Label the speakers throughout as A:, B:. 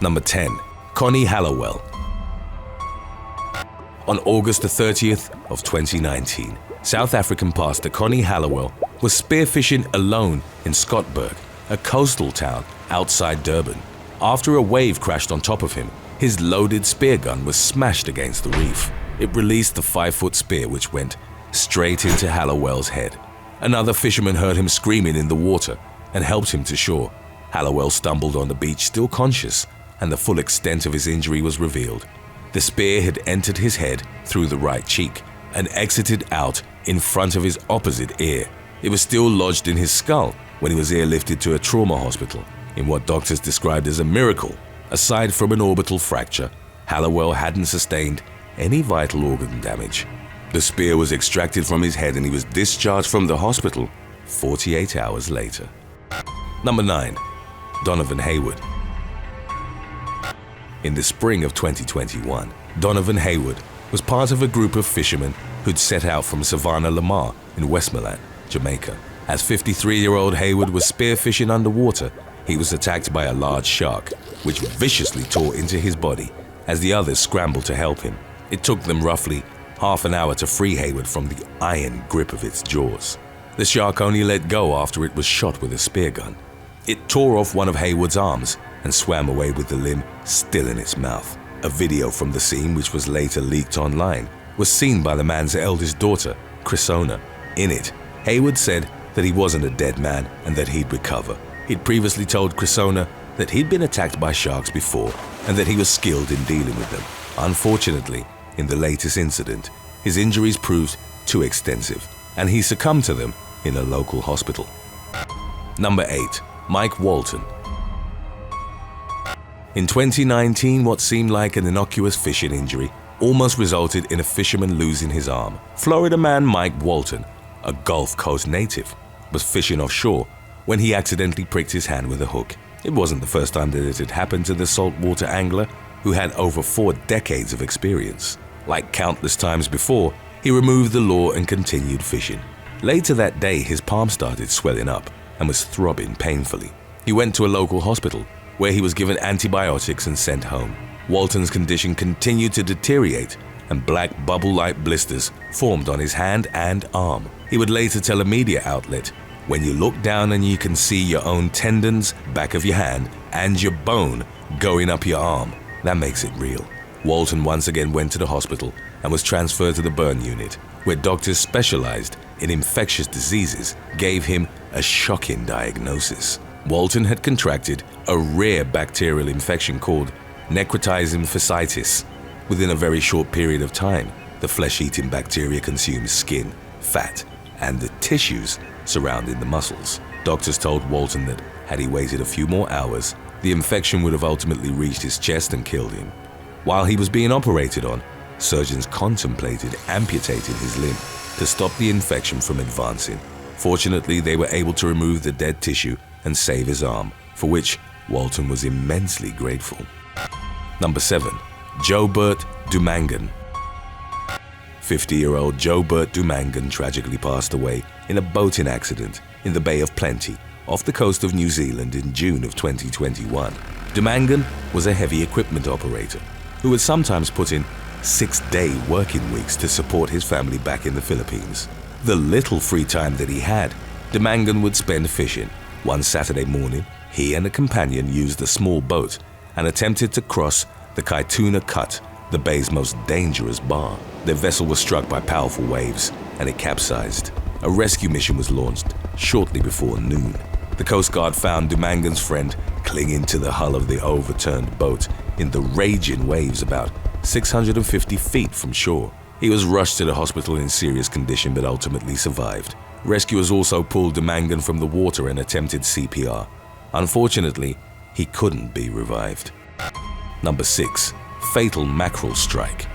A: Number 10. Connie Hallowell. On August the 30th of 2019, South African pastor Connie Hallowell was spearfishing alone in Scotberg, a coastal town outside Durban. After a wave crashed on top of him, his loaded spear gun was smashed against the reef. It released the 5-foot spear which went straight into Hallowell's head. Another fisherman heard him screaming in the water and helped him to shore. Hallowell stumbled on the beach still conscious, and the full extent of his injury was revealed. The spear had entered his head through the right cheek and exited out in front of his opposite ear. It was still lodged in his skull when he was airlifted to a trauma hospital in what doctors described as a miracle. Aside from an orbital fracture, Hallowell hadn't sustained any vital organ damage. The spear was extracted from his head and he was discharged from the hospital 48 hours later. Number 9. Donovan Hayward. In the spring of 2021, Donovan Hayward was part of a group of fishermen who'd set out from Savannah Lamar in Westmoreland, Jamaica. As 53-year-old Hayward was spearfishing underwater, he was attacked by a large shark, which viciously tore into his body as the others scrambled to help him. It took them roughly half an hour to free Hayward from the iron grip of its jaws. The shark only let go after it was shot with a spear gun. It tore off one of Hayward's arms and swam away with the limb still in its mouth. A video from the scene, which was later leaked online, was seen by the man's eldest daughter, Chrisona. In it, Hayward said that he wasn't a dead man and that he'd recover. He'd previously told Chrisona that he'd been attacked by sharks before and that he was skilled in dealing with them. Unfortunately, in the latest incident, his injuries proved too extensive and he succumbed to them in a local hospital. Number 8. Mike Walton. In 2019, what seemed like an innocuous fishing injury almost resulted in a fisherman losing his arm. Florida man Mike Walton, a Gulf Coast native, was fishing offshore when he accidentally pricked his hand with a hook. It wasn't the first time that it had happened to the saltwater angler, who had over 4 decades of experience. Like countless times before, he removed the lure and continued fishing. Later that day, his palm started swelling up and was throbbing painfully. He went to a local hospital, where he was given antibiotics and sent home. Walton's condition continued to deteriorate and black bubble-like blisters formed on his hand and arm. He would later tell a media outlet, "When you look down and you can see your own tendons, back of your hand, and your bone going up your arm, that makes it real." Walton once again went to the hospital and was transferred to the burn unit, where doctors specialized in infectious diseases gave him a shocking diagnosis. Walton had contracted a rare bacterial infection called necrotizing fasciitis. Within a very short period of time, the flesh-eating bacteria consumes skin, fat, and the tissues surrounding the muscles. Doctors told Walton that had he waited a few more hours, the infection would have ultimately reached his chest and killed him. While he was being operated on, surgeons contemplated amputating his limb to stop the infection from advancing. Fortunately, they were able to remove the dead tissue and save his arm, for which Walton was immensely grateful. Number 7. JOEBERT DUMANGON. 50-year-old JOEBERT DUMANGON tragically passed away in a boating accident in the Bay of Plenty off the coast of New Zealand in June of 2021. DUMANGON was a heavy equipment operator who would sometimes put in 6-day working weeks to support his family back in the Philippines. The little free time that he had, DUMANGON would spend fishing. One Saturday morning, he and a companion used a small boat and attempted to cross the Kaituna Cut, the bay's most dangerous bar. Their vessel was struck by powerful waves and it capsized. A rescue mission was launched shortly before noon. The Coast Guard found DUMANGON's friend clinging to the hull of the overturned boat in the raging waves about 650 feet from shore. He was rushed to the hospital in serious condition but ultimately survived. Rescuers also pulled DUMANGON from the water and attempted CPR. Unfortunately, he couldn't be revived. Number 6. Fatal mackerel strike.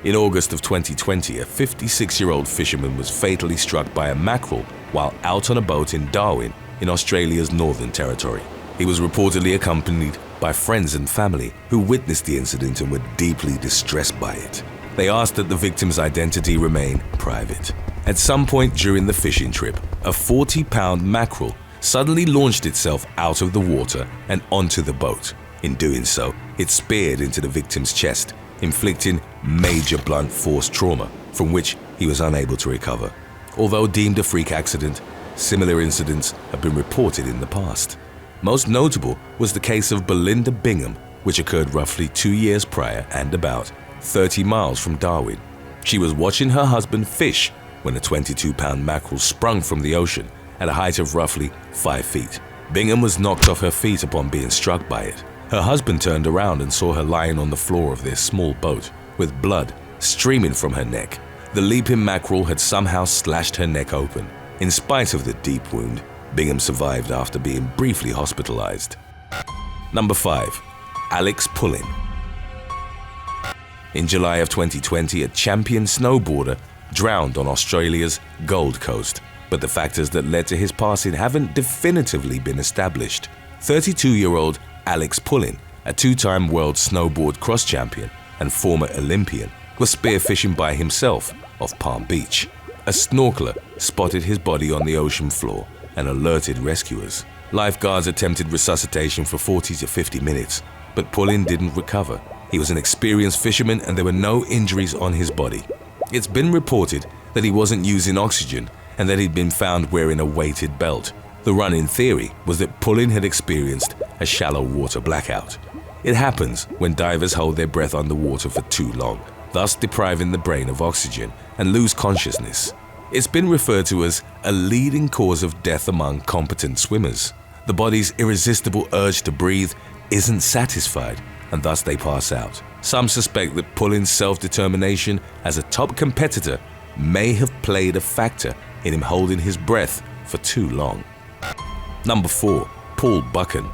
A: In August of 2020, a 56-year-old fisherman was fatally struck by a mackerel while out on a boat in Darwin, in Australia's Northern Territory. He was reportedly accompanied by friends and family who witnessed the incident and were deeply distressed by it. They asked that the victim's identity remain private. At some point during the fishing trip, a 40-pound mackerel suddenly launched itself out of the water and onto the boat. In doing so, it speared into the victim's chest, inflicting major blunt force trauma from which he was unable to recover. Although deemed a freak accident, similar incidents have been reported in the past. Most notable was the case of Belinda Bingham, which occurred roughly 2 years prior and about 30 miles from Darwin. She was watching her husband fish when a 22-pound mackerel sprung from the ocean at a height of roughly 5 feet. Bingham was knocked off her feet upon being struck by it. Her husband turned around and saw her lying on the floor of their small boat with blood streaming from her neck. The leaping mackerel had somehow slashed her neck open. In spite of the deep wound, Bingham survived after being briefly hospitalized. Number 5. Alex Pullin. In July of 2020, a champion snowboarder drowned on Australia's Gold Coast, but the factors that led to his passing haven't definitively been established. 32-year-old Alex Pullin, a two-time world snowboard cross champion and former Olympian, was spearfishing by himself off Palm Beach. A snorkeler spotted his body on the ocean floor and alerted rescuers. Lifeguards attempted resuscitation for 40 to 50 minutes, but Pullin didn't recover. He was an experienced fisherman and there were no injuries on his body. It's been reported that he wasn't using oxygen and that he'd been found wearing a weighted belt. The running theory was that Pullin had experienced a shallow water blackout. It happens when divers hold their breath underwater for too long, thus depriving the brain of oxygen and lose consciousness. It's been referred to as a leading cause of death among competent swimmers. The body's irresistible urge to breathe isn't satisfied, and thus they pass out. Some suspect that Pullin's self-determination as a top competitor may have played a factor in him holding his breath for too long. Number 4. Paul Buchan.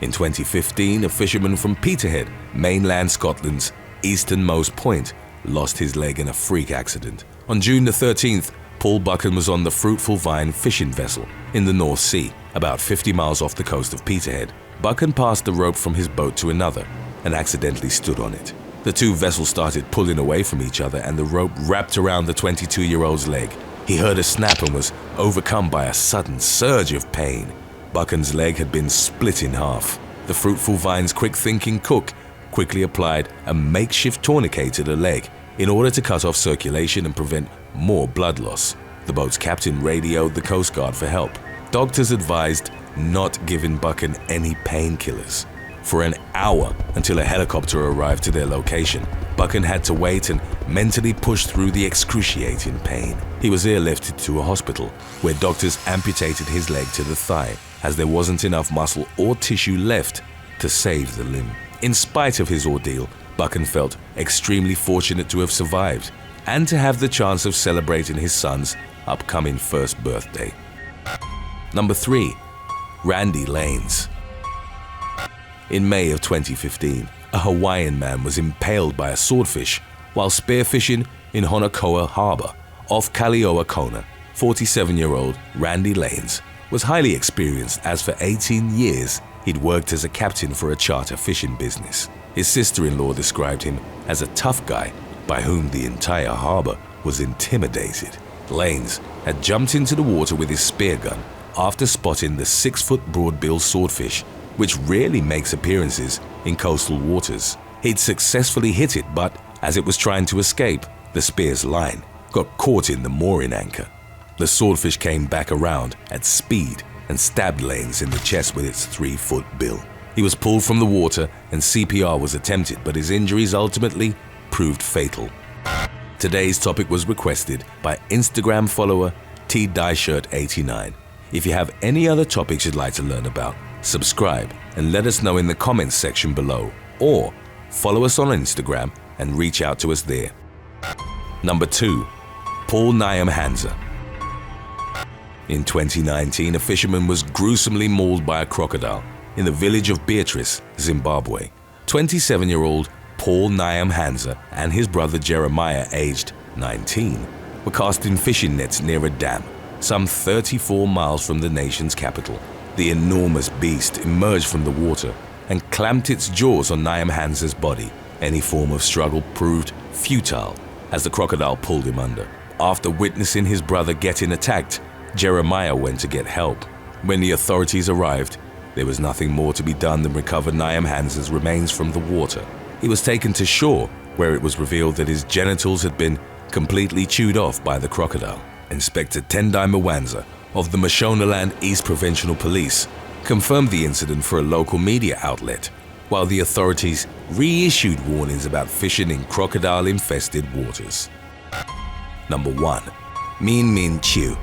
A: In 2015, a fisherman from Peterhead, mainland Scotland's easternmost point, lost his leg in a freak accident. On June the 13th, Paul Buchan was on the Fruitful Vine fishing vessel in the North Sea, about 50 miles off the coast of Peterhead. Buchan passed the rope from his boat to another and accidentally stood on it. The two vessels started pulling away from each other and the rope wrapped around the 22-year-old's leg. He heard a snap and was overcome by a sudden surge of pain. Buchan's leg had been split in half. The Fruitful Vine's quick-thinking cook quickly applied a makeshift tourniquet to the leg in order to cut off circulation and prevent more blood loss. The boat's captain radioed the Coast Guard for help. Doctors advised not giving Buchan any painkillers. For an hour until a helicopter arrived to their location, Buchan had to wait and mentally push through the excruciating pain. He was airlifted to a hospital where doctors amputated his leg to the thigh as there wasn't enough muscle or tissue left to save the limb. In spite of his ordeal, Buchan felt extremely fortunate to have survived and to have the chance of celebrating his son's upcoming first birthday. Number 3. Randy Lanes. In May of 2015, a Hawaiian man was impaled by a swordfish while spearfishing in Honokoa Harbor off Kalioa Kona. 47-year-old Randy Lanes was highly experienced as for 18 years he'd worked as a captain for a charter fishing business. His sister-in-law described him as a tough guy by whom the entire harbor was intimidated. Lanes had jumped into the water with his spear gun after spotting the 6-foot broadbill swordfish, which rarely makes appearances in coastal waters. He'd successfully hit it, but as it was trying to escape, the spear's line got caught in the mooring anchor. The swordfish came back around at speed and stabbed Lanes in the chest with its 3-foot bill. He was pulled from the water and CPR was attempted, but his injuries ultimately proved fatal. Today's topic was requested by Instagram follower TDieshirt89. If you have any other topics you'd like to learn about, subscribe and let us know in the comments section below, or follow us on Instagram and reach out to us there. Number 2. Paul Nyamhansa. In 2019, a fisherman was gruesomely mauled by a crocodile in the village of Beatrice, Zimbabwe. 27-year-old Paul Nyamhansa and his brother Jeremiah, aged 19, were casting fishing nets near a dam some 34 miles from the nation's capital. The enormous beast emerged from the water and clamped its jaws on Nyamhansa's body. Any form of struggle proved futile as the crocodile pulled him under. After witnessing his brother getting attacked, Jeremiah went to get help. When the authorities arrived, There was nothing more to be done than recover Niam Hansa's remains from the water. He was taken to shore, where it was revealed that his genitals had been completely chewed off by the crocodile. Inspector Tendai Mwanza of the Mashonaland East Provincial Police confirmed the incident for a local media outlet, while the authorities reissued warnings about fishing in crocodile-infested waters. Number 1. MEEN CHIU.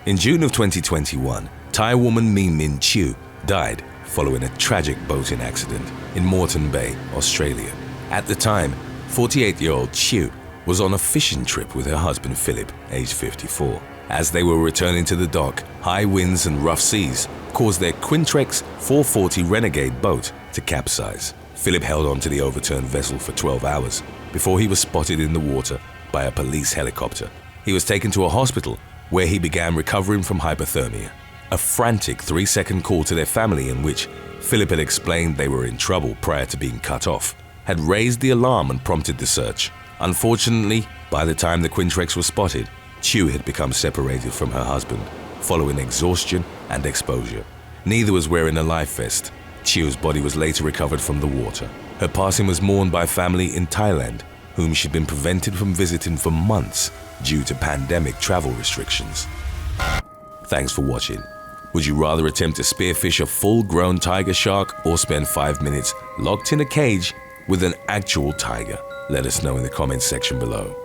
A: In June of 2021, Thai woman MEEN CHIU died following a tragic boating accident in Moreton Bay, Australia. At the time, 48-year-old CHIU was on a fishing trip with her husband Philip, aged 54. As they were returning to the dock, high winds and rough seas caused their Quintrex 440 Renegade boat to capsize. Philip held on to the overturned vessel for 12 hours before he was spotted in the water by a police helicopter. He was taken to a hospital where he began recovering from hypothermia. A frantic 3-second call to their family in which Philip had explained they were in trouble prior to being cut off had raised the alarm and prompted the search. Unfortunately, by the time the Quintrex was spotted, CHIU had become separated from her husband following exhaustion and exposure. Neither was wearing a life vest. CHIU's body was later recovered from the water. Her passing was mourned by family in Thailand, whom she'd been prevented from visiting for months due to pandemic travel restrictions. Thanks for watching. Would you rather attempt to spearfish a full-grown tiger shark or spend 5 minutes locked in a cage with an actual tiger? Let us know in the comments section below.